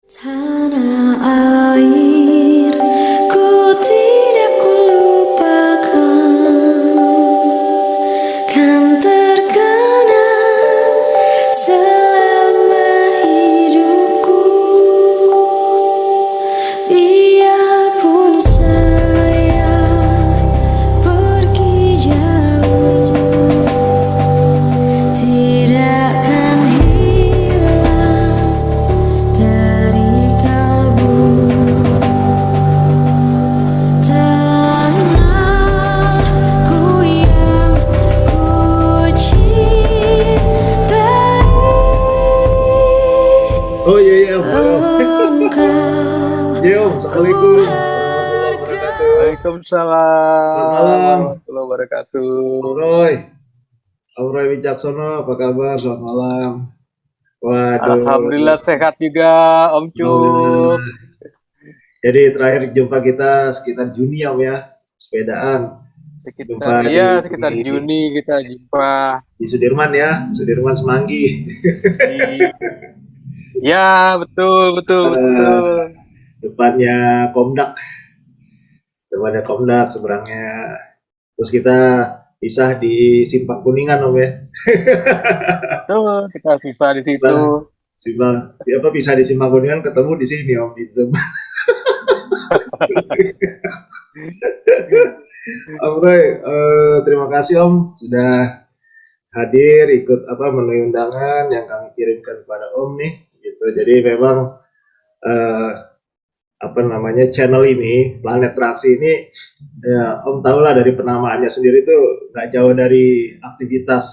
Tanah air, ku tidak kulupakan, kan terkenang selama hidupku. Biarpun saya pergi jauh, tidak akan hilang dari kalbu. Tanahku yang ku cintai, Oh iya iya, halo. engkau Iya Om, ku Assalamualaikum warahmatullahi hargai. wabarakatuh. Selamat Waalaikumsalam malam, warahmatullahi wabarakatuh. Om Roy. Om Roy Wicaksono, apa kabar? Selamat malam. Alhamdulillah Waduh, sehat juga, Om Cuk. alhamdulillah. Jadi terakhir jumpa kita sekitar Juni Om ya, sepedaan. Sekitar Jumpa sekitar di Juni kita jumpa Sudirman ya, Sudirman Semanggi. di betul betul Eh, betul. depannya Komdak, seberangnya. Terus kita pisah di Simpang Kuningan Om ya. Tuh, kita bisa di situ. Nah, bisa di Simpang Kuningan ketemu di sini Om di Zoom. Om Roy, terima kasih Om sudah hadir ikut memenuhi undangan yang kami kirimkan kepada Om nih. Gitu. Jadi memang eh, channel ini Planet Traksi ini ya Om tahu lah dari penamaannya sendiri tuh nggak jauh dari aktivitas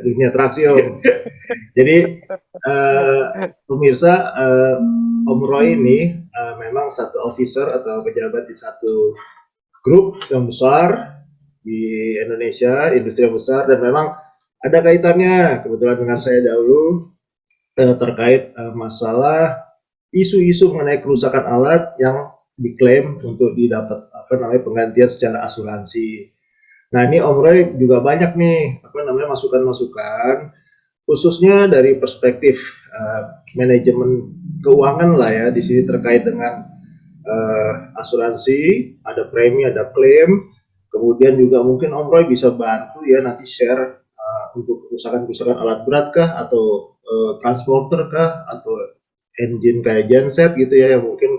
dunia traksi Om. Jadi pemirsa, Om Roy ini memang satu officer atau pejabat di satu grup yang besar di Indonesia, industri yang besar, dan memang ada kaitannya kebetulan dengan saya dahulu terkait masalah isu-isu mengenai kerusakan alat yang diklaim untuk didapat penggantian secara asuransi. Nah ini Om Roy juga banyak nih masukan-masukan khususnya dari perspektif manajemen keuangan lah ya di sini terkait dengan asuransi, ada premi, ada klaim, kemudian juga mungkin Om Roy bisa bantu ya nanti share untuk kerusakan-kerusakan alat berat kah atau transporter kah atau engine kayak genset gitu ya yang mungkin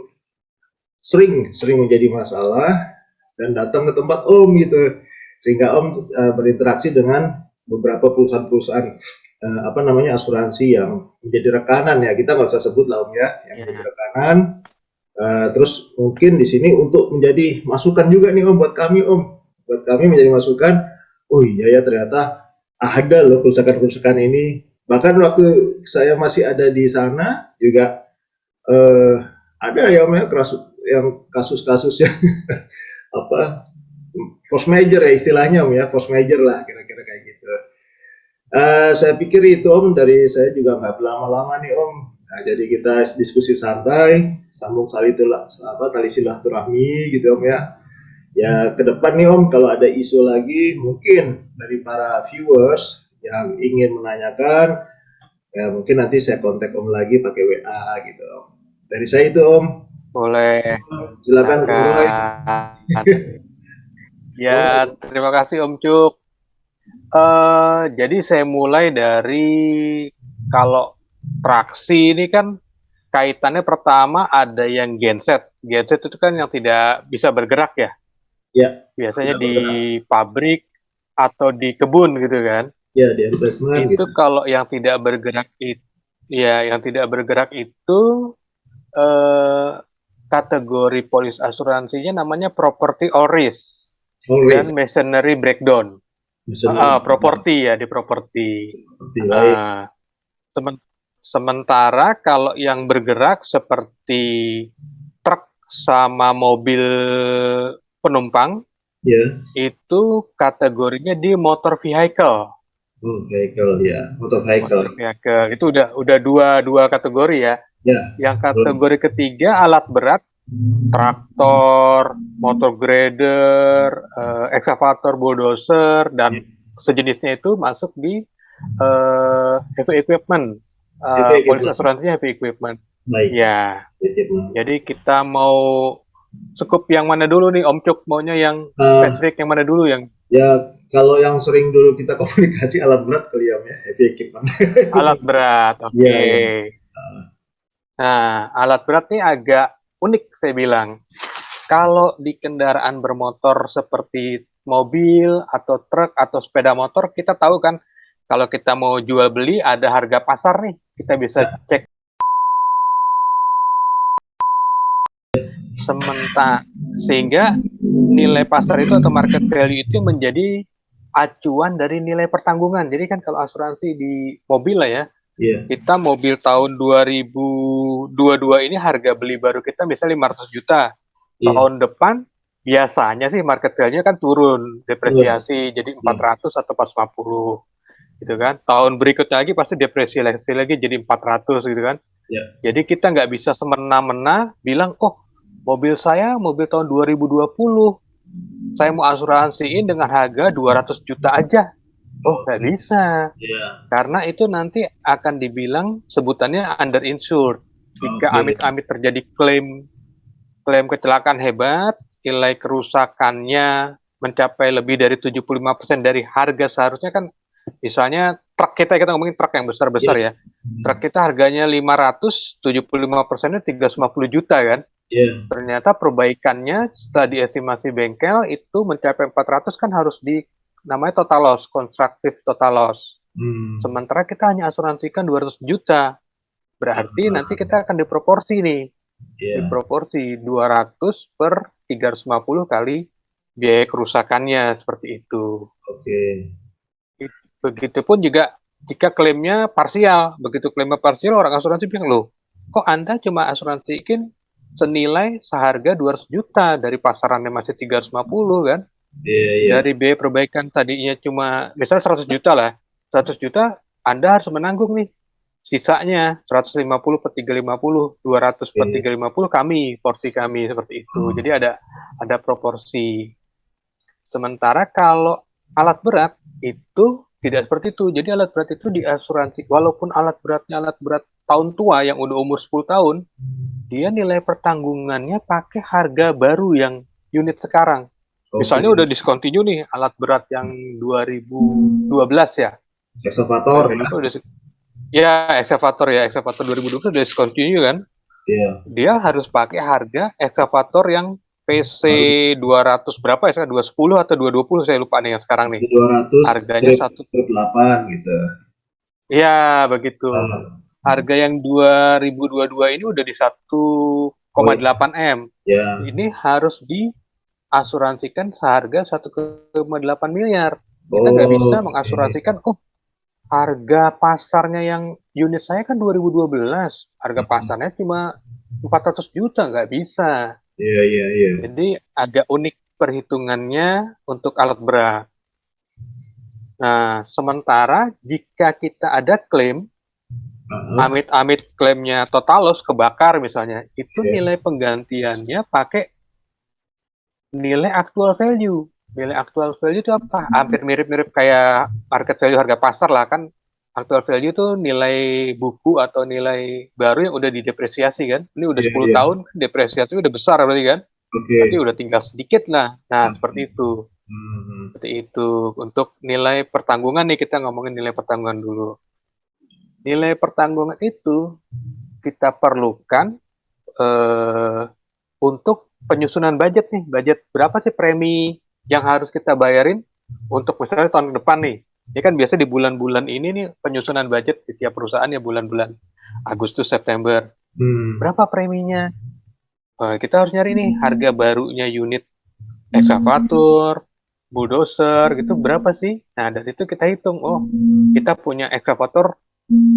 sering menjadi masalah dan datang ke tempat Om gitu sehingga Om berinteraksi dengan beberapa perusahaan-perusahaan asuransi yang menjadi rekanan ya, kita nggak usah sebut lah Om ya, yang menjadi rekanan. Terus mungkin di sini untuk menjadi masukan juga nih Om buat kami menjadi masukan. Oh iya ya ternyata ada loh kerusakan-kerusakan ini. Bahkan waktu saya masih ada di sana juga ada ya Om ya yang kasus-kasus yang apa force major ya istilahnya Om ya, force major lah kira-kira kayak gitu. Saya pikir itu Om, dari saya juga nggak berlama-lama nih Om. Nah, jadi kita diskusi santai, sambung tali silaturahmi gitu Om ya. Ya ke depan nih Om, kalau ada isu lagi mungkin dari para viewers yang ingin menanyakan, ya mungkin nanti saya kontak Om lagi pakai WA gitu Om. Dari saya itu Om. Boleh. Silakan Om Roy. Ya, terima kasih Om Cuk. Jadi saya mulai dari kalau traksi ini kan kaitannya pertama ada yang genset. Genset itu kan yang tidak bisa bergerak ya. Ya. Biasanya di pabrik atau di kebun gitu kan. Ya, di replacement Itu gitu. kalau yang tidak bergerak itu kategori polis asuransinya namanya property all risk dan machinery breakdown. Properti ya, di properti. Sementara kalau yang bergerak seperti truk sama mobil penumpang, itu kategorinya di motor vehicle. Motor vehicle. Itu udah dua kategori ya. Yang kategori ketiga alat berat, traktor, motor grader, ekskavator, bulldozer, dan sejenisnya itu masuk di heavy equipment. Polis asuransinya heavy equipment. Baik. Ya, Siap, Bang. jadi kita mau skup yang mana dulu nih Om Cuk? Maunya yang Eh, spesifik yang mana dulu? Yang ya kalau yang sering dulu kita komunikasi alat berat kali ya, heavy equipment. alat berat, Iya, oke. iya. Nah, alat berat ini agak unik saya bilang. Kalau di kendaraan bermotor seperti mobil atau truk atau sepeda motor, kita tahu kan kalau kita mau jual beli ada harga pasar nih. Kita bisa Ya, cek sementara sehingga nilai pasar itu atau market value itu menjadi acuan dari nilai pertanggungan. Jadi kan kalau asuransi di mobil lah ya, iya, kita mobil tahun 2022 ini harga beli baru kita misalnya 500 juta. iya. Tahun depan biasanya sih market value-nya kan turun, Betul. depresiasi jadi Iya, 400 atau 450 gitu kan. Tahun berikutnya lagi pasti depresiasi lagi jadi 400 gitu kan. iya. Jadi kita nggak bisa semena-mena bilang, oh mobil saya mobil tahun 2020, saya mau asuransiin dengan harga 200 juta aja. Oh nggak Oke. bisa, Iya. karena itu nanti akan dibilang sebutannya underinsured. Jika Oke. amit-amit terjadi klaim klaim kecelakaan hebat, nilai kerusakannya mencapai lebih dari 75% dari harga seharusnya kan, misalnya truk kita ngomongin truk yang besar-besar Iya. ya. Truk kita harganya 500, 75%-nya 350 juta kan. Iya. Ternyata perbaikannya setelah diestimasi bengkel itu mencapai 400 kan harus di namanya total loss, constructive total loss. Hmm. Sementara kita hanya asuransikan 200 juta. Berarti nanti kita akan diproporsi nih. Iya. Diproporsi 200 per 350 kali biaya kerusakannya seperti itu. Oke. Begitupun juga jika klaimnya parsial. Begitu klaimnya parsial, orang asuransi bilang, loh, kok Anda cuma asuransikin senilai seharga 200 juta dari pasarannya masih 350 kan? Iya, iya. Dari biaya perbaikan tadinya cuma misalnya 100 juta lah. 100 juta Anda harus menanggung nih. Sisanya 150 per 350, 200 per Oke. 350 kami, porsi kami seperti itu. Oh, Jadi ada proporsi. Sementara kalau alat berat itu tidak seperti itu. Jadi alat berat itu diasuransi. Walaupun alat beratnya alat berat tahun tua yang udah umur 10 tahun, dia nilai pertanggungannya pakai harga baru yang unit sekarang. oke. Misalnya udah discontinue nih alat berat yang 2012 ya. Eksavator ya. 2012 udah ya, ekskavator 2012 udah discontinue kan. Iya. Dia harus pakai harga ekskavator yang PC 200 berapa ya, 210 atau 220 saya lupa nih yang sekarang nih. 200 Harganya satu. strip 8 gitu. Ya, begitu. Ah, Harga yang 2022 ini udah di 1,8 M. ya. Ini harus diasuransikan seharga 1,8 miliar. Kita nggak bisa Oke. mengasuransikan, oh harga pasarnya yang unit saya kan 2012, harga pasarnya cuma 400 juta, nggak bisa. Iya, iya, iya. Jadi agak unik perhitungannya untuk alat berat. Nah, sementara jika kita ada klaim, Ah, amit-amit klaimnya total loss, kebakar misalnya, itu oke. nilai penggantiannya pakai nilai actual value. Nilai actual value itu apa? Hampir mirip-mirip kayak market value harga pasar lah kan. Actual value itu nilai buku atau nilai baru yang udah didepresiasi kan. Ini udah Iya, 10 iya. tahun, depresiasi udah besar berarti kan. Berarti Oke. udah tinggal sedikit lah. Nah, Oke. seperti itu. Hmm. Seperti itu. Untuk nilai pertanggungan nih, kita ngomongin nilai pertanggungan dulu. Nilai pertanggungan itu kita perlukan untuk penyusunan budget nih. Budget berapa sih premi yang harus kita bayarin untuk misalnya tahun depan nih. Ini kan biasa di bulan-bulan ini nih penyusunan budget di tiap perusahaan ya, bulan-bulan Agustus, September. Hmm. Berapa preminya? Kita harus nyari nih harga barunya unit ekskavator, bulldozer gitu berapa sih? Nah, dari itu kita hitung, oh kita punya ekskavator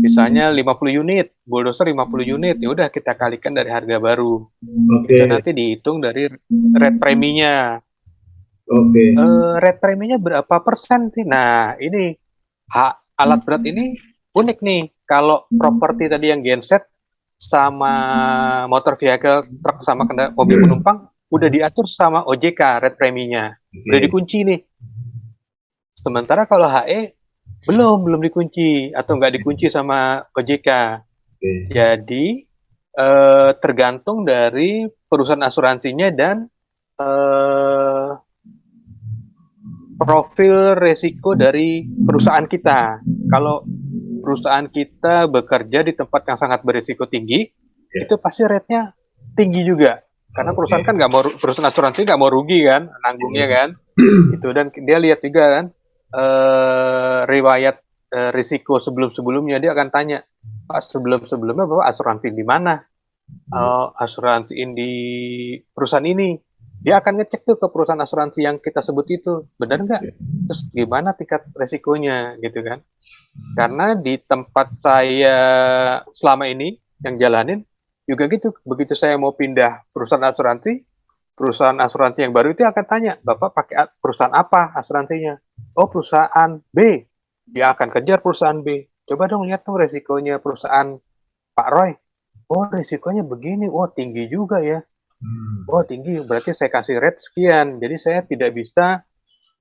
misalnya 50 unit, bulldozer 50 unit, ya udah kita kalikan dari harga baru. Oke. Itu nanti dihitung dari rate preminya. Oke. Rate preminya berapa persen sih? Nah, ini alat berat ini unik nih. Kalau properti tadi yang genset sama motor vehicle, truk sama mobil penumpang udah diatur sama OJK rate preminya. Udah Oke. dikunci nih. Sementara kalau HE belum dikunci atau nggak dikunci sama OJK. Oke. Jadi tergantung dari perusahaan asuransinya dan profil resiko dari perusahaan kita. Kalau perusahaan kita bekerja di tempat yang sangat berisiko tinggi, Ya. itu pasti rate-nya tinggi juga. Karena perusahaan kan nggak mau, perusahaan asuransi nggak mau rugi kan, nanggungnya kan. Itu dan dia lihat juga kan riwayat risiko sebelum-sebelumnya, dia akan tanya, Pak, sebelum-sebelumnya Bapak asuransi di mana? Asuransi di perusahaan ini. Dia akan ngecek tuh ke perusahaan asuransi yang kita sebut itu, benar nggak? Terus gimana tingkat resikonya gitu kan? Karena di tempat saya selama ini yang jalanin juga gitu, begitu saya mau pindah perusahaan asuransi yang baru itu akan tanya, Bapak pakai perusahaan apa asuransinya? Oh, perusahaan B. Dia akan kejar perusahaan B. Coba dong lihat tuh resikonya perusahaan Pak Roy. Oh, risikonya begini. Oh, tinggi juga ya. Oh, tinggi. Berarti saya kasih rate sekian. Jadi saya tidak bisa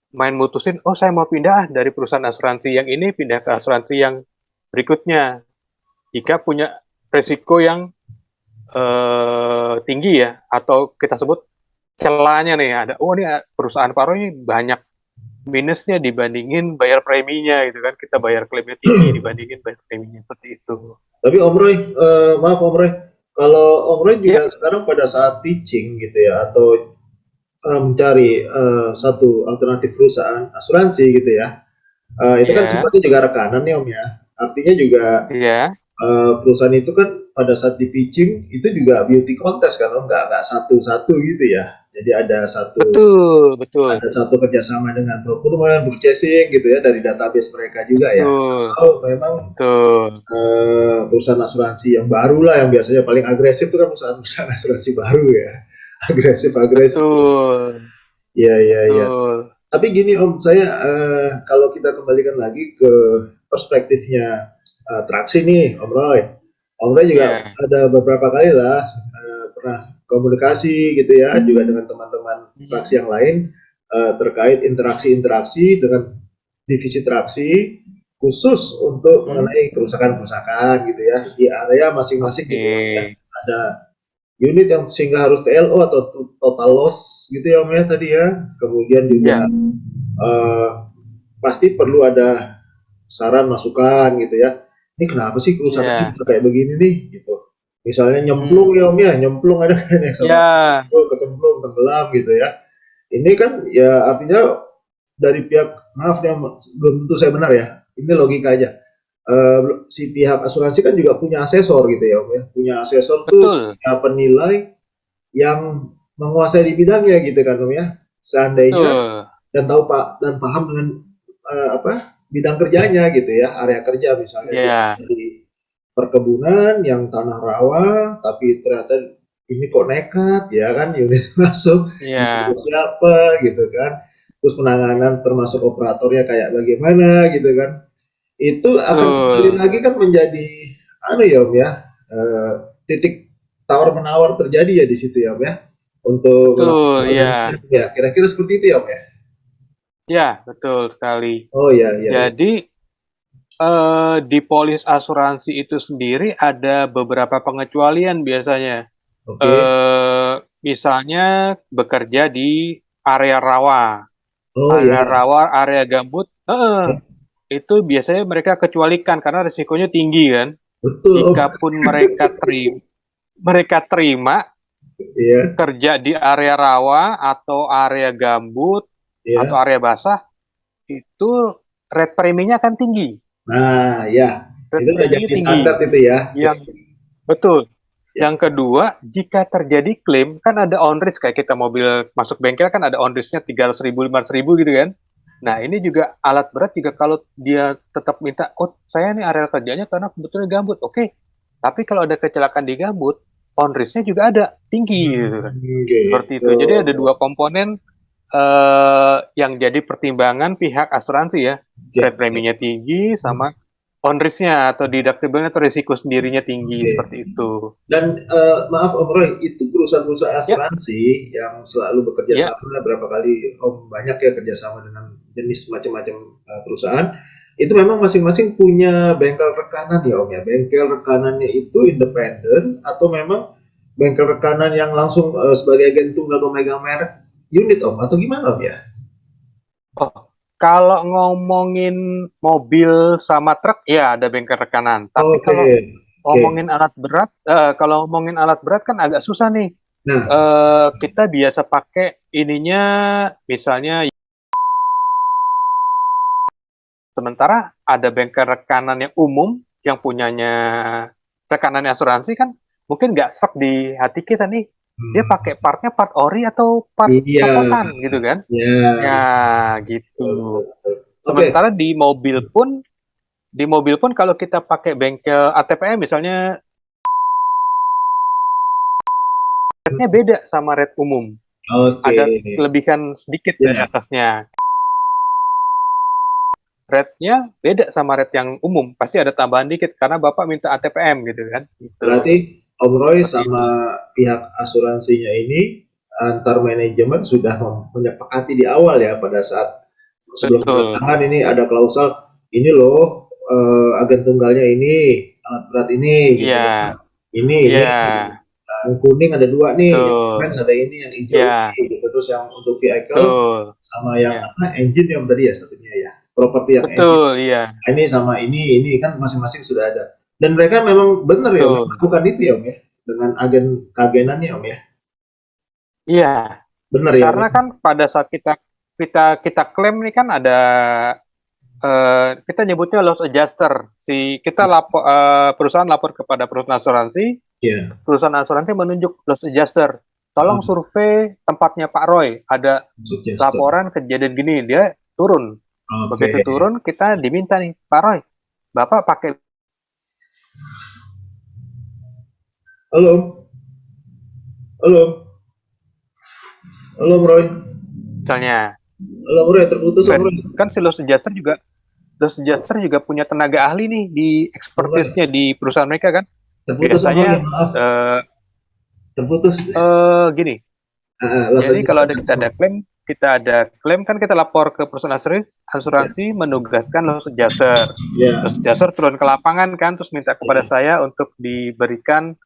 main mutusin, oh saya mau pindah dari perusahaan asuransi yang ini, pindah ke asuransi yang berikutnya. Jika punya risiko yang tinggi ya, atau kita sebut celahnya nih, ada, oh ini perusahaan Pak Roy ini banyak minusnya dibandingin bayar preminya gitu kan, kita bayar klaimnya tinggi dibandingin bayar preminya, seperti itu. Tapi Om Roy, maaf Om Roy, kalau Om Roy juga sekarang pada saat pitching gitu ya, atau mencari satu alternatif perusahaan asuransi gitu ya, itu kan sifatnya juga rekanan ya Om ya. Artinya juga perusahaan itu kan pada saat di pitching itu juga beauty contest kan Om, nggak satu-satu gitu ya. Jadi ada satu ada satu kerjasama dengan procurement, purchasing gitu ya, dari database mereka juga ya. Oh memang perusahaan asuransi yang baru lah yang biasanya paling agresif itu kan perusahaan asuransi baru ya. agresif. Iya. Tapi gini Om, saya kalau kita kembalikan lagi ke perspektifnya Traksi nih, Om Roy juga ada beberapa kali lah pernah komunikasi gitu ya, juga dengan teman-teman Traksi yang lain terkait interaksi dengan divisi Traksi khusus untuk mengenai kerusakan gitu ya di area masing-masing gitu ya. Ada unit yang sehingga harus TLO atau total loss gitu ya Om ya tadi ya. Kemudian juga pasti perlu ada saran masukan gitu ya. Ini kenapa sih kerusakan kayak begini nih gitu. Misalnya nyemplung ya Om ya, nyemplung ada kan yang sama kecemplung, tenggelam gitu ya. Ini kan ya artinya dari pihak, maaf ya belum tentu saya benar ya. Ini logika aja. Si pihak asuransi kan juga punya asesor gitu ya Om ya, punya asesor tuh punya penilai yang menguasai di bidangnya gitu kan Om ya, seandainya dan tahu Pak dan paham dengan bidang kerjanya gitu ya, area kerja misalnya di perkebunan yang tanah rawa tapi ternyata ini kok nekat ya kan, unit masuk siapa gitu kan, terus penanganan termasuk operatornya kayak bagaimana gitu kan. Itu akan kembali lagi kan menjadi ya Om ya, titik tawar menawar terjadi ya di situ ya Om ya, untuk ya kira-kira seperti itu ya Om ya. Ya betul sekali. Oh ya. Jadi di polis asuransi itu sendiri ada beberapa pengecualian biasanya. Misalnya bekerja di area rawa, rawa, area gambut. Itu biasanya mereka kecualikan karena risikonya tinggi kan. Betul. Jikapun mereka terima kerja di area rawa atau area gambut atau area basah, itu rate preminya akan tinggi. Nah ya, itu udah jadi standar itu ya. Betul. Yang kedua, jika terjadi klaim, kan ada on risk, kayak kita mobil masuk bengkel kan ada on risknya 300.000, 500.000 gitu kan. Nah ini juga alat berat juga kalau dia tetap minta, oh saya nih area kerjanya karena kebetulan gambut, oke. Tapi kalau ada kecelakaan di gambut, on risk-nya juga ada tinggi gitu kan. Seperti itu. Jadi ada dua komponen yang jadi pertimbangan pihak asuransi ya. Rate preminya tinggi sama on risk-nya atau deductible-nya atau risiko sendirinya tinggi, seperti itu. Dan maaf Om Roy, itu perusahaan-perusahaan asuransi yang selalu bekerja sama berapa kali Om banyak ya kerjasama dengan jenis macam-macam perusahaan. itu memang masing-masing punya bengkel rekanan ya Om ya. Bengkel rekanannya itu independen atau memang bengkel rekanan yang langsung sebagai agen tunggal pemegang merek unit Om atau gimana Om ya? Oh, kalau ngomongin mobil sama truk, ya ada bengkel rekanan. Tapi Oke, kalau oke. ngomongin alat berat, kalau ngomongin alat berat kan agak susah nih. Nah, Kita biasa pakai ininya, misalnya, sementara ada bengkel rekanan yang umum, yang punyanya rekanan asuransi kan, mungkin nggak serak di hati kita nih. Dia pakai partnya part ori atau part iya, copotan gitu kan? ya, Ya, betul, gitu. betul. Oke, Sementara di mobil pun kalau kita pakai bengkel ATPM misalnya, rate-nya beda sama rate umum. oke, Ada kelebihan sedikit dari ya. atasnya. Rate-nya beda sama rate yang umum. Pasti ada tambahan dikit karena Bapak minta ATPM gitu kan. Gitu. Berarti Om Roy Seperti sama itu. pihak asuransinya ini antar manajemen sudah menyepakati di awal ya pada saat sebelum Betul. tangan ini ada klausul ini loh agen tunggalnya ini alat berat ini gitu Iya. ya. Ini Iya. yang kuning ada dua nih, yang Betul. orange ada ini, yang hijau Iya. ini gitu. Terus yang untuk vehicle Betul. sama yang Iya. apa engine yang tadi ya satunya ya. Properti yang engine. Betul. Iya. Ini sama ini kan masing-masing sudah ada. Dan mereka memang benar ya Betul. melakukan itu ya Om ya dengan agen kagenannya Om ya. Iya. Benar ya Om. Karena kan pada saat kita klaim nih kan ada kita nyebutnya loss adjuster. Perusahaan lapor kepada perusahaan asuransi, Ya. perusahaan asuransi menunjuk loss adjuster. Tolong survei tempatnya Pak Roy. Ada Suggestion. laporan kejadian gini, dia turun. Oke. Begitu turun, kita diminta nih, Pak Roy, Bapak pakai Halo. Halo. Halo Om Roy. misalnya. Halo Om Roy terputus Om Roy. Kan si loss adjuster juga punya tenaga ahli nih di expertise-nya di perusahaan mereka kan. Terputus Om Roy, Biasanya maaf. Terputus. gini. Loss Jadi kalau adjuster. kita ada klaim kan kita lapor ke perusahaan asuransi menugaskan loss adjuster. Ya. Loss adjuster turun ke lapangan kan, terus minta kepada saya untuk diberikan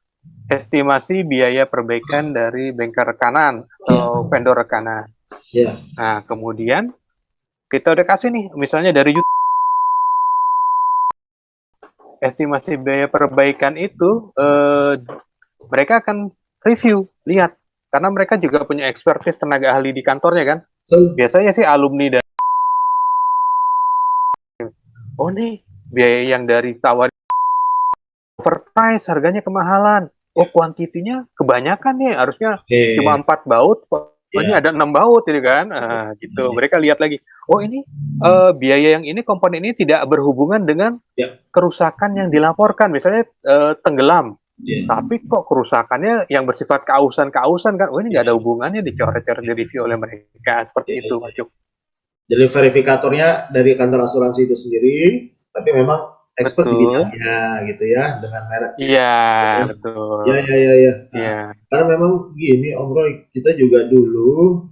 estimasi biaya perbaikan dari bengkel rekanan atau vendor rekanan. Ya. Nah, kemudian kita udah kasih nih, misalnya dari YouTube, estimasi biaya perbaikan itu mereka akan review, lihat. Karena mereka juga punya expertise tenaga ahli di kantornya kan. Biasanya sih alumni dari nih biaya yang dari tawar overprice, harganya kemahalan. Kuantitinya kebanyakan nih, harusnya cuma 4 baut, ini ada 6 baut gitu kan. Gitu. Mereka lihat lagi. Ini biaya yang ini, komponen ini tidak berhubungan dengan kerusakan yang dilaporkan. Misalnya tenggelam. Tapi kok kerusakannya yang bersifat kausan kan? Ini nggak ada hubungannya, dicoret-coret di review oleh mereka. Seperti itu, Pak Cuk. Jadi verifikatornya dari kantor asuransi itu sendiri, tapi memang expert di bidangnya gitu ya, dengan merek. Iya, betul. Ya. Karena memang gini Om Roy, kita juga dulu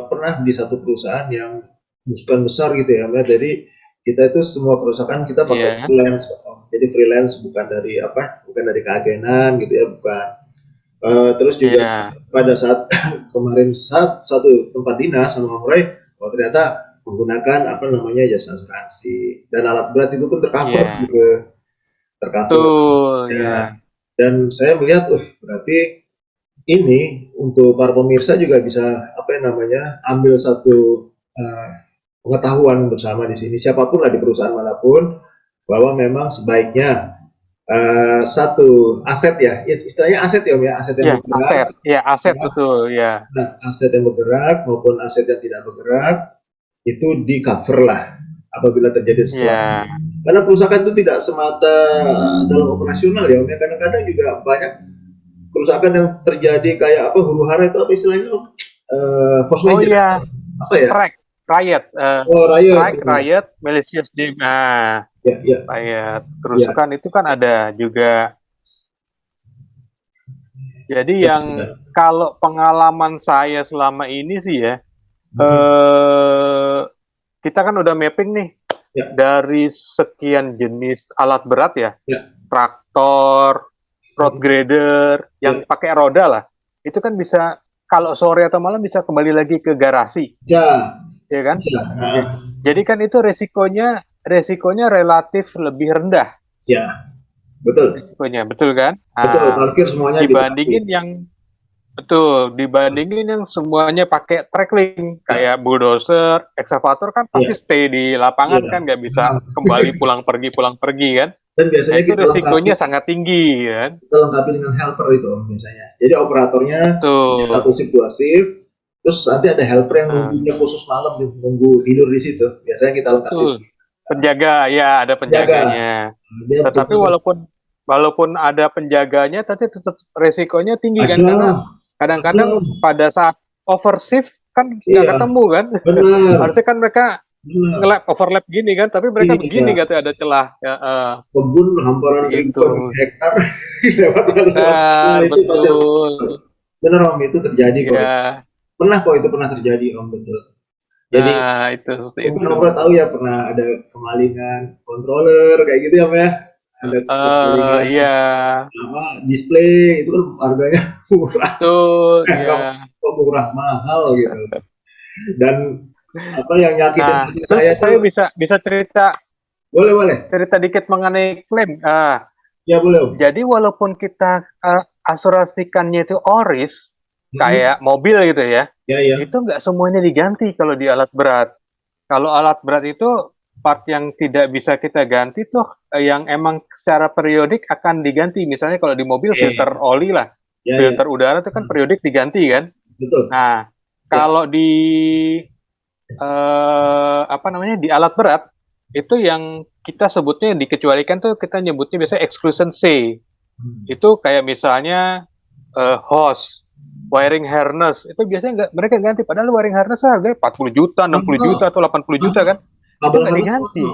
pernah di satu perusahaan yang bukan besar gitu ya, jadi kita itu semua kerusakan kita pakai freelance, jadi freelance bukan dari keagenan gitu ya, bukan. Terus juga pada saat kemarin satu tempat dinas sama Om Roy, ternyata menggunakan jasa asuransi dan alat berat itu pun tercover juga, Dan saya melihat, berarti ini untuk para pemirsa juga bisa ambil satu pengetahuan bersama di sini, siapapun lah di perusahaan manapun, bahwa memang sebaiknya satu aset ya, istilahnya aset ya Om ya, aset yang bergerak, aset betul ya. Nah, aset yang bergerak maupun aset yang tidak bergerak itu di cover lah apabila terjadi sesuatu. Karena kerusakan itu tidak semata dalam operasional ya Om ya, kadang-kadang juga banyak kerusakan yang terjadi kayak huru hara itu istilahnya force major. Apa ya? Riot, riot, malicious damage. Riot, kerusakan itu kan ada juga. Jadi yang kalau pengalaman saya selama ini sih ya, kita kan udah mapping nih Ya. dari sekian jenis alat berat ya, Ya. traktor, road grader, yang pakai roda lah, itu kan bisa kalau sore atau malam bisa kembali lagi ke garasi, Ya, ya kan? ya, Ya. Jadi kan itu resikonya relatif lebih rendah ya, betul, resikonya, betul kan? betul. Nah, Parkir semuanya dibandingin yang dibandingin yang semuanya pakai tracking kayak bulldozer, ekskavator kan pasti Iya. stay di lapangan Iya. kan, nggak bisa kembali pulang pergi kan. Dan Nah, biasanya itu resikonya sangat tinggi kan. kita lengkapi dengan helper itu Om, biasanya. Jadi operatornya Betul. satu shift dua shift, terus nanti ada helper yang nunggunya khusus malam, nunggu tidur di situ. Biasanya kita lengkapi. Betul. Penjaga, ya ada penjaganya. Dia Tetapi walaupun ada penjaganya, tapi tetap resikonya tinggi kan, karena kadang-kadang pada saat overshift kan nggak ketemu kan. benar. Harusnya kan mereka Benar. overlap gini kan, tapi mereka Iya. begini katanya ada celah. Ya, Kebun hamparan Itu. ribuan hektar lewat langsung. Itu pasti betul. benar Om, itu terjadi kok. Ya. Pernah kok itu pernah terjadi Om, betul. Jadi itu seperti mungkin itu. Om tahu ya, pernah ada kemalingan controller kayak gitu ya Om ya. Ada kemalingan Iya. display itu kan harganya murah. Betul. Iya. Kok murah mahal gitu. Dan apa yang nyakitin hati saya tuh, bisa cerita boleh cerita dikit mengenai klaim. Ya boleh Om. Jadi walaupun kita asuransikannya itu oris kayak mobil gitu ya, itu nggak semuanya diganti kalau di alat berat. Kalau alat berat itu part yang tidak bisa kita ganti tuh yang emang secara periodik akan diganti. Misalnya kalau di mobil filter oli lah, filter udara itu kan periodik diganti kan. Betul. Nah, kalau di di alat berat itu yang kita sebutnya dikecualikan tuh kita nyebutnya biasanya exclusion C. Itu kayak misalnya hose, wiring harness itu biasanya mereka ganti, padahal wiring harness harganya 40 juta, 60 juta atau 80 juta kan. Itu nggak diganti.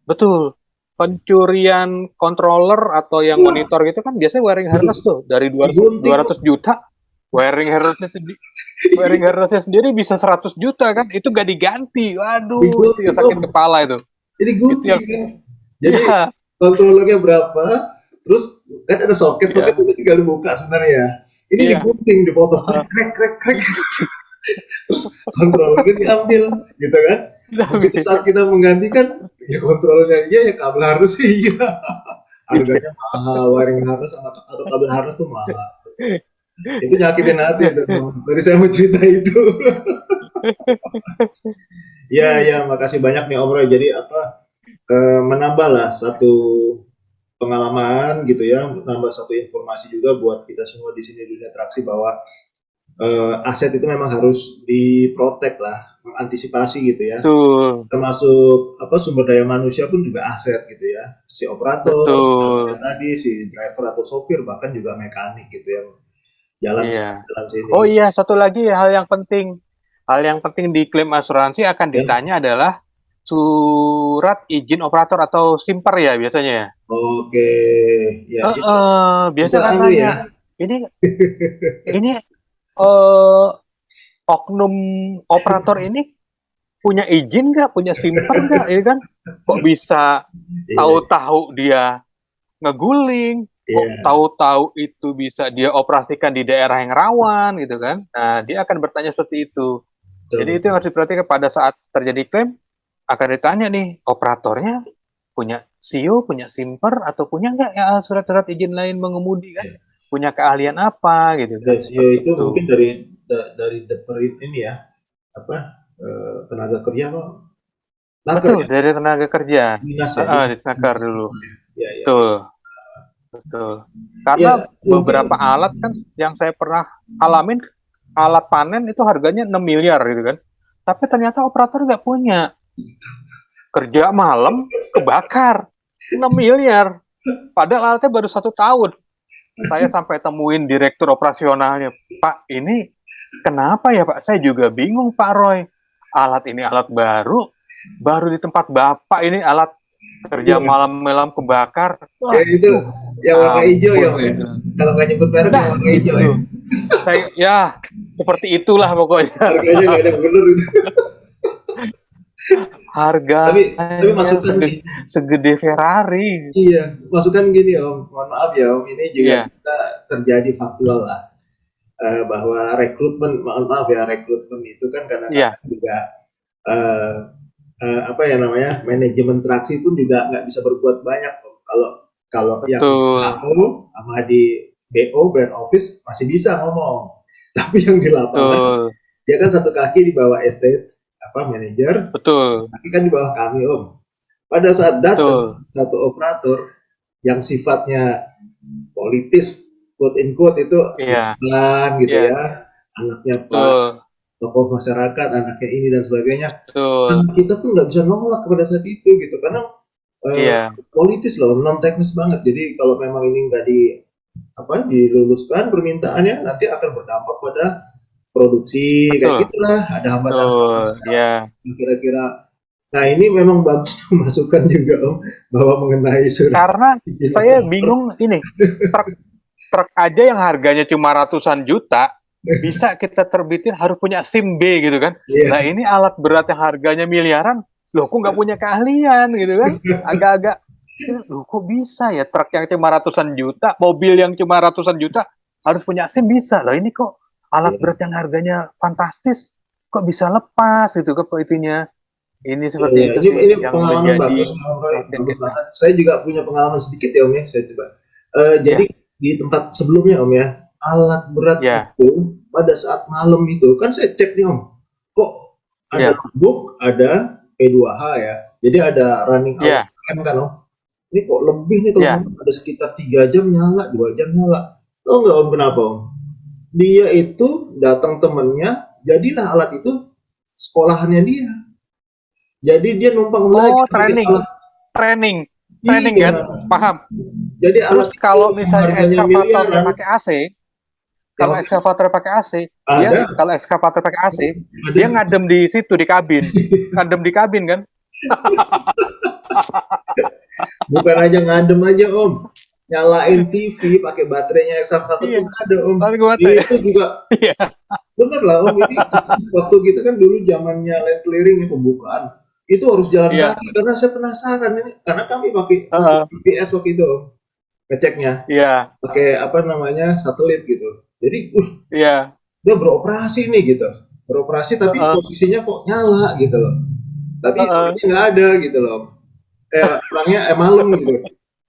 Betul. Pencurian controller atau yang monitor gitu kan biasanya wiring harness tuh dari 200 juta. Wiring harnessnya sendiri bisa 100 juta kan, itu gak diganti. Waduh, itu yang sakit kepala itu. Jadi gunting kan. Jadi kontrolernya berapa, terus kan ada soket itu tinggal dibuka sebenarnya. Ini digunting, dipotong, krek. Terus kontrolernya diambil, gitu kan. Begitu saat kita menggantikan, ya kontrolernya ya kabel harness iya. Harganya mahal, wiring harness atau kabel harness tuh mahal. Itu nyakitin hati itu. Dari saya mau cerita itu. Ya, makasih banyak nih Om Roy. Jadi menambahlah satu pengalaman gitu ya, menambah satu informasi juga buat kita semua di sini dunia traksi bahwa aset itu memang harus diprotek lah, mengantisipasi gitu ya. Betul. Termasuk sumber daya manusia pun juga aset gitu ya. Si operator, tadi si driver atau sopir, bahkan juga mekanik gitu ya. Jalan sini. Oh iya, satu lagi hal yang penting di klaim asuransi akan ditanya adalah surat izin operator atau simper ya biasanya. Oke. Ya. Biasa kan tanya. Ini oknum operator ini punya izin nggak, punya simper nggak, ini kan kok bisa tahu-tahu dia ngeguling. Kok tahu-tahu itu bisa dia operasikan di daerah yang rawan gitu kan. Nah, dia akan bertanya seperti itu. Jadi itu yang harus diperhatikan pada saat terjadi klaim, akan ditanya nih, operatornya punya SIO, punya simper, atau punya nggak ya surat-surat izin lain mengemudi kan? Punya keahlian apa gitu kan. SIO itu mungkin dari ini ya, tenaga kerja kok. Betul, dari tenaga kerja. Ditakar dulu. Betul. Karena beberapa alat kan yang saya pernah alamin, alat panen itu harganya 6 miliar gitu kan. Tapi ternyata operator nggak punya. Kerja malam, kebakar. 6 miliar. Padahal alatnya baru 1 tahun. Saya sampai temuin direktur operasionalnya. Pak, ini kenapa ya Pak? Saya juga bingung Pak Roy. Alat ini alat baru di tempat Bapak ini alat kerja malam-malam kebakar. Ya itu yang warna hijau ya. Kalau nggak nyebut merek yang warna hijau ya. Seperti itulah pokoknya. Harganya nggak ada bener itu. Tapi harganya masukan segede Ferrari. iya, masukan gini Om, mohon maaf ya Om, ini juga Iya, kita terjadi faktual lah. Bahwa rekrutmen, mohon maaf ya, rekrutmen itu kan iya, kadang-kadang juga eh, apa ya namanya, manajemen traksi pun juga nggak bisa berbuat banyak Om. Kalau kalau yang di betul, KO sama di BO brand office masih bisa ngomong, tapi yang di lapangan betul, dia kan satu kaki di bawah estate apa manajer, betul, tapi kan di bawah kami Om. Pada saat datang betul. satu operator yang sifatnya politis, quote in quote itu Iya, bukan gitu iya, ya, anaknya Pak betul, tokoh masyarakat, anaknya ini dan sebagainya. betul. Dan kita tuh nggak bisa nolak pada saat itu gitu, karena eh, Iya, politis loh, non teknis banget. Jadi kalau memang ini nggak diluluskan permintaannya, nanti akan berdampak pada produksi kayak betul, gitulah. Ada betul. hambatan-hambatan Iya, kira-kira. Nah ini memang bagus masukan juga Om bahwa mengenai surat karena izin saya operator. bingung ini, truk truk aja yang harganya cuma ratusan juta bisa kita terbitin harus punya SIM B gitu kan. Nah, Iya, ini alat berat yang harganya miliaran, loh kok nggak punya keahlian gitu kan? Agak-agak, loh kok bisa ya truk yang cuma ratusan juta, mobil yang cuma ratusan juta harus punya SIM bisa. Lah ini kok alat iya, berat yang harganya fantastis kok bisa lepas gitu ke itunya. Ini iya, seperti iya. itu sih Ini yang pengalaman menjadi bagus, Om Roy. perhatian Bagus kita. banget. Saya juga punya pengalaman sedikit ya Om ya. Saya coba. Jadi Ya, di tempat sebelumnya Om ya, alat berat ya, itu pada saat malam itu kan saya cek nih Om, kok ada ya, logbook, ada P2H ya. Jadi ada running hours ya, time kan Om. Ini kok lebih nih kalau ya. malam ada sekitar 3 jam nyala, 2 jam nyala. Tahu nggak Om kenapa Om? Dia itu datang temennya, jadilah alat itu sekolahannya dia. Jadi dia numpang Oh, belajar pakai training, alat. training, training Iya. kan? Paham? Jadi Terus alat itu kalau yang misalnya harganya ekskavatornya miliaran, pakai AC, yang kalau ekskavator pakai AC, dia ada kalau ekskavator pakai AC, ada dia ngadem di situ di kabin, ngadem di kabin kan? bukan aja ngadem aja Om, nyalain TV pakai baterainya ekskavator Iya, pun ada Om. lalu gue ya. Itu juga Iya, bener lah Om, ini waktu kita kan dulu zamannya land clearing ya pembukaan, itu harus jalan iya, kaki karena saya penasaran ini, karena kami pakai heeh, GPS waktu itu Om, ngeceknya iya, pakai apa namanya satelit gitu. Jadi, iya, dia beroperasi nih gitu, beroperasi tapi heeh, posisinya kok nyala gitu loh. Tapi heeh, orangnya nggak ada gitu loh. Orangnya malam gitu.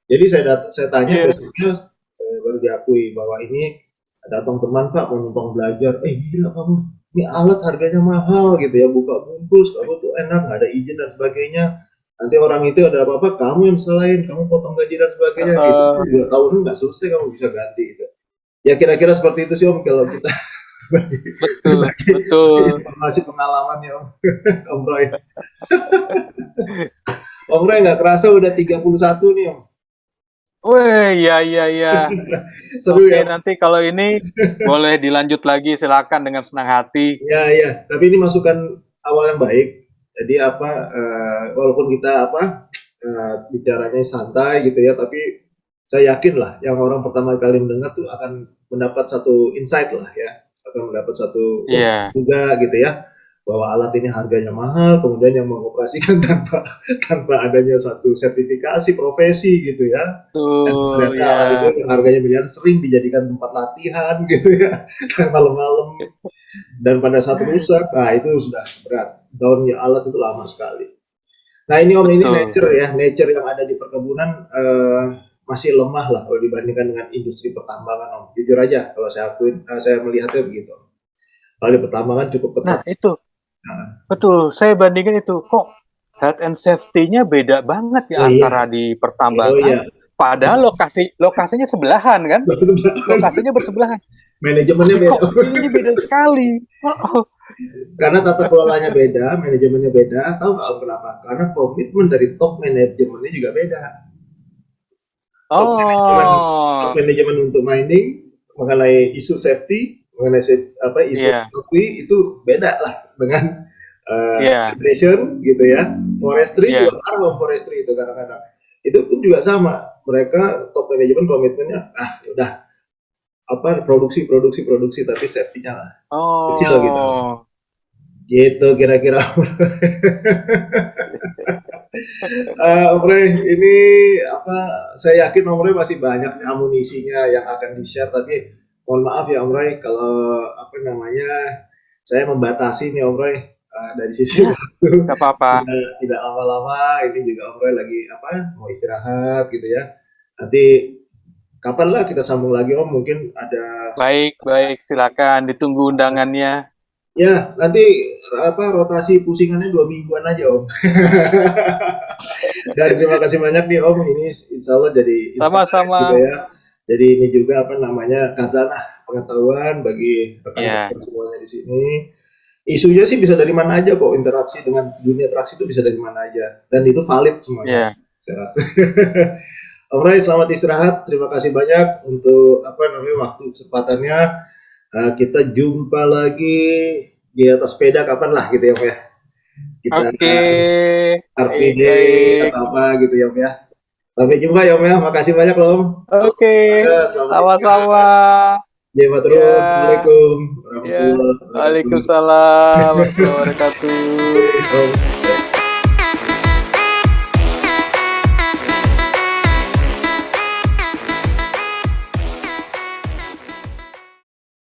Jadi saya tanya iya, besoknya, baru diakui bahwa ini datang teman Pak mau numpang belajar. Gila kamu, ini alat harganya mahal gitu ya, buka bungkus, kamu tuh enak, nggak ada izin dan sebagainya. Nanti orang itu ada apa-apa, kamu yang salahin, kamu potong gaji dan sebagainya gitu. heeh, 2 tahun nggak selesai kamu bisa ganti gitu. Ya kira-kira seperti itu sih Om kalau kita betul, berbagi betul. informasi pengalamannya Om. Om Roy. Om Roy nggak kerasa udah 31 nih Om. Wih, iya, iya, iya. Seru Oke, ya. nanti kalau ini boleh dilanjut lagi, silakan dengan senang hati. Ya, ya. Tapi ini masukan awal yang baik. Jadi apa, walaupun kita apa bicaranya santai gitu ya, tapi saya yakin lah yang orang pertama kali mendengar tuh akan mendapat satu insight lah ya, akan mendapat satu Iya, juga gitu ya, bahwa alat ini harganya mahal, kemudian yang mengoperasikan tanpa adanya satu sertifikasi profesi gitu ya. Dan betul, ternyata ya. alat itu yang harganya miliaran sering dijadikan tempat latihan gitu ya, dan malam-malam dan pada saat rusak, nah itu sudah berat. Daunnya alat itu lama sekali. Nah ini Om, ini Betul. nature ya, nature yang ada di perkebunan masih lemah lah kalau dibandingkan dengan industri pertambangan Om. Jujur aja kalau saya akuin, saya melihatnya begitu. Kalau di pertambangan cukup Nah, ketat. itu Nah, betul. Saya bandingin itu kok health and safety-nya beda banget oh ya iya, antara di oh iya. pertambangan, padahal lokasinya sebelahan kan? Lokasinya bersebelahan. Manajemennya Tapi beda. kok ini beda sekali. Oh, Karena tata kelolanya beda, manajemennya beda. Tahu nggak Om kenapa? Karena komitmen dari top manajemennya juga beda. Top manajemen, top oh, manajemen untuk mining mengenai isu safety, mengenai apa isu iya, safety itu beda lah dengan iya, irrigation gitu ya. Forestry iya. juga parah forestry itu kadang-kadang. Itu pun juga sama. Mereka top manajemen komitmennya udah apa produksi produksi produksi tapi safety-nya lah kecil gitu. Oh, Gitu kira-kira. Om Roy, ini apa? Saya yakin Om Roy masih banyak amunisinya yang akan di-share. Tapi mohon maaf ya Om Roy, kalau apa namanya, saya membatasi nih Om Roy dari sisi Ya, waktu. nggak apa-apa. Tidak lama-lama. Ini juga Om Roy lagi apa? Mau istirahat gitu ya. Nanti kapanlah kita sambung lagi Om? Mungkin ada. Baik, baik, silakan ditunggu undangannya. Ya, nanti apa rotasi pusingannya 2 mingguan aja Om. Dan terima kasih banyak nih Om, ini insya Allah jadi insight Sama-sama. juga ya. Jadi ini juga apa namanya khazanah pengetahuan bagi Ya, rekan-rekan semuanya di sini. Isunya sih bisa dari mana aja kok, interaksi dengan dunia interaksi itu bisa dari mana aja. Dan itu valid semuanya, ya. saya rasa. Om Ray, selamat istirahat. Terima kasih banyak untuk apa namanya waktu kesempatannya. Kita jumpa lagi di atas sepeda kapan lah gitu ya Om ya. Kita Oke, Car Free baik, Day baik. atau apa gitu ya Om ya. Sampai jumpa ya Om ya. Makasih banyak loh Om. Oke, Selamat istirahat. sama-sama. Jemaah terus. Ya, Assalamualaikum ya. warahmatullahi wabarakatuh. Waalaikumsalam warahmatullahi wabarakatuh. Om.